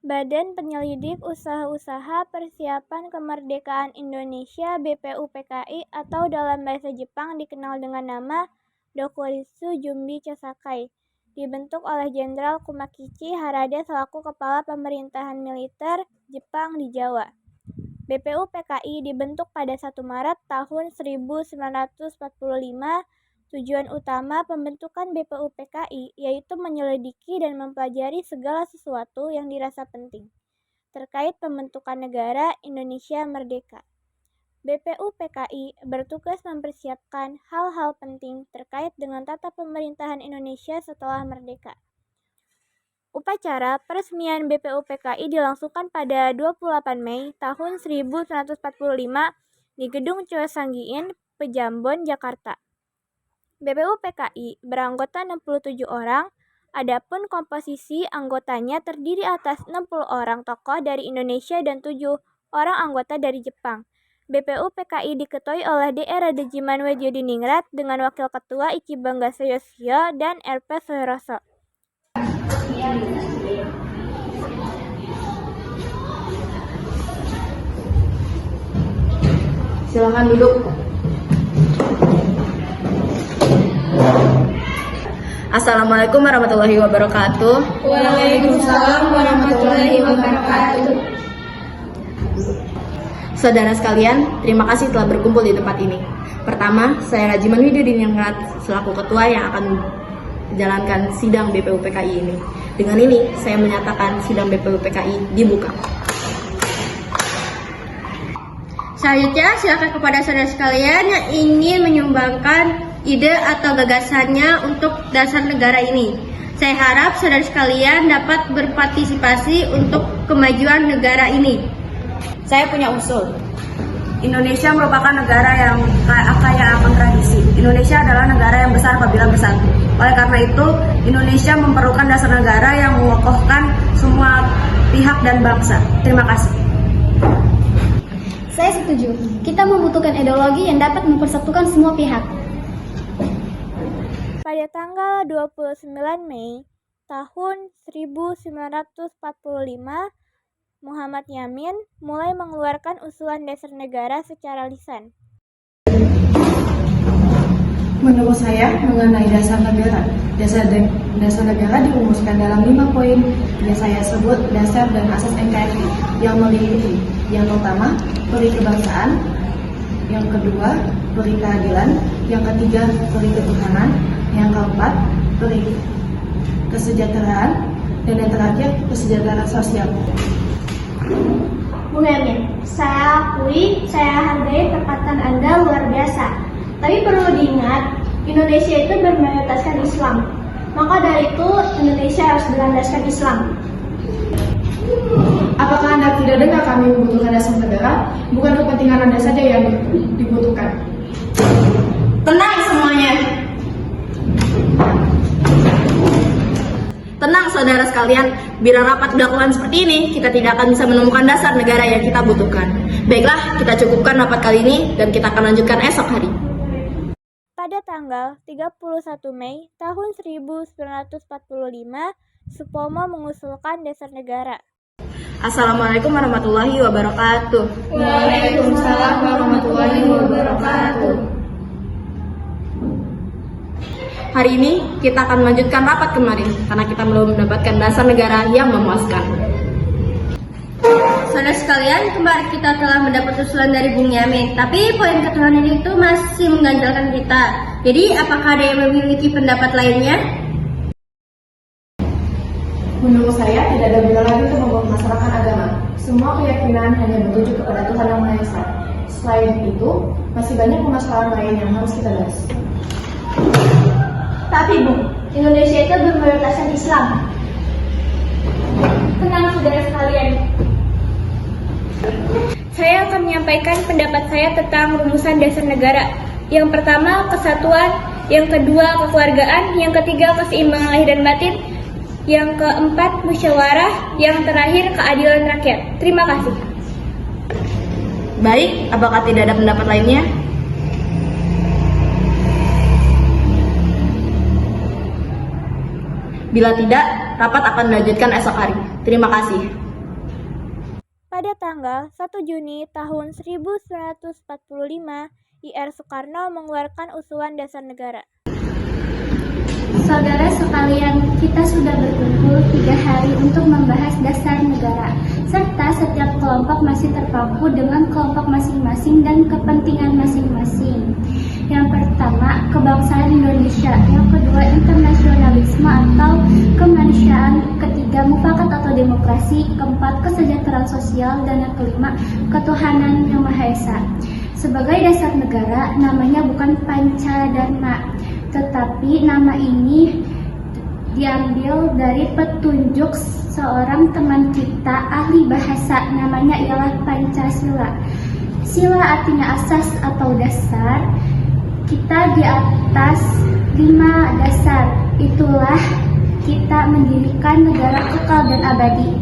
Badan Penyelidik Usaha-Usaha Persiapan Kemerdekaan Indonesia (BPUPKI) atau dalam bahasa Jepang dikenal dengan nama Dokuritsu Jumbi Chosakai, dibentuk oleh Jenderal Kumakichi Harada selaku Kepala Pemerintahan Militer Jepang di Jawa. BPUPKI dibentuk pada 1 Maret tahun 1945. Tujuan utama pembentukan BPUPKI yaitu menyelidiki dan mempelajari segala sesuatu yang dirasa penting terkait pembentukan negara Indonesia Merdeka. BPUPKI bertugas mempersiapkan hal-hal penting terkait dengan tata pemerintahan Indonesia setelah merdeka. Upacara peresmian BPUPKI dilangsungkan pada 28 Mei tahun 1945 di Gedung Choesanggiin, Pejambon, Jakarta. BPUPKI beranggota 67 orang, adapun komposisi anggotanya terdiri atas 60 orang tokoh dari Indonesia dan 7 orang anggota dari Jepang. BPUPKI diketuai oleh Dr. Regiman Wedjodiningrat dengan Wakil Ketua Ichi Banggaso Yoshio dan RP Soeharto. Silakan duduk. Assalamualaikum warahmatullahi wabarakatuh. Waalaikumsalam warahmatullahi wabarakatuh. Saudara sekalian, terima kasih telah berkumpul di tempat ini. Pertama, saya Rajiman Widodiningrat selaku ketua yang akan menjalankan sidang BPUPKI ini. Dengan ini, saya menyatakan sidang BPUPKI dibuka. Selanjutnya, silakan kepada saudara sekalian yang ingin menyumbangkan ide atau gagasannya untuk dasar negara ini. Saya harap saudara sekalian dapat berpartisipasi untuk kemajuan negara ini. Saya punya usul. Indonesia merupakan negara yang kaya akan tradisi. Indonesia adalah negara yang besar apabila bersatu. Oleh karena itu, Indonesia memerlukan dasar negara yang mengokohkan semua pihak dan bangsa. Terima kasih. Saya setuju. Kita membutuhkan ideologi yang dapat mempersatukan semua pihak. Pada tanggal 29 Mei tahun 1945, Muhammad Yamin mulai mengeluarkan usulan dasar negara secara lisan. Menurut saya, mengenai dasar negara dirumuskan dalam 5 poin yang saya sebut dasar dan asas NKRI yang meliputi yang pertama, peri kebangsaan, yang kedua, peri keadilan, yang ketiga, peri ketuhanan, yang keempat, peri kesejahteraan, dan yang terakhir, kesejahteraan sosial. Bung Yamin, saya akui, saya hargai perkataan Anda luar biasa. Tapi perlu diingat, Indonesia itu bermayoritaskan Islam. Maka dari itu, Indonesia harus berlandaskan Islam. Apakah Anda tidak dengar kami membutuhkan dasar negara? Bukan kepentingan Anda saja yang dibutuhkan. Tenang semuanya. Tenang saudara sekalian, bila rapat dilakukan seperti ini, kita tidak akan bisa menemukan dasar negara yang kita butuhkan. Baiklah, kita cukupkan rapat kali ini dan kita akan lanjutkan esok hari. Pada tanggal 31 Mei tahun 1945, Supomo mengusulkan dasar negara. Assalamualaikum warahmatullahi wabarakatuh. Waalaikumsalam warahmatullahi wabarakatuh. Hari ini kita akan melanjutkan rapat kemarin karena kita belum mendapatkan dasar negara yang memuaskan. Saudara sekalian, kemarin kita telah mendapat usulan dari Bung Yamin, tapi poin ketuhanan itu masih mengganjalkan kita. Jadi, apakah ada yang memiliki pendapat lainnya? Menurut saya, tidak ada guna lagi untuk memasrahkan agama. Semua keyakinan hanya menuju kepada Tuhan Yang Maha Esa. Selain itu, masih banyak permasalahan lain yang harus kita bahas. Tapi Bung, Indonesia itu bermayoritaskan Islam. Tenang saudara sekalian. Saya akan menyampaikan pendapat saya tentang rumusan dasar negara. Yang pertama, kesatuan. Yang kedua, kekeluargaan. Yang ketiga, keseimbangan lahir dan batin. Yang keempat, musyawarah. Yang terakhir, keadilan rakyat. Terima kasih. Baik, apakah tidak ada pendapat lainnya? Bila tidak, rapat akan dilanjutkan esok hari. Terima kasih. pada tanggal 1 Juni tahun 1945, IR Soekarno mengeluarkan usulan dasar negara. Saudara sekalian, kita sudah berkumpul 3 hari untuk membahas dasar negara, serta setiap kelompok masih terpaku dengan kelompok masing-masing dan kepentingan masing-masing. Yang pertama, kebangsaan Indonesia. Yang kedua, internasionalisme atau kemanusiaan. Ketiga, mufakat atau demokrasi. Keempat, kesejahteraan sosial. Dan yang kelima, ketuhanan yang Maha Esa. Sebagai dasar negara, namanya bukan Pancadharma, tetapi nama ini diambil dari petunjuk seorang teman kita ahli bahasa, namanya ialah Pancasila. Sila artinya asas atau dasar. Kita di atas 5 dasar, itulah kita mendirikan negara kekal dan abadi.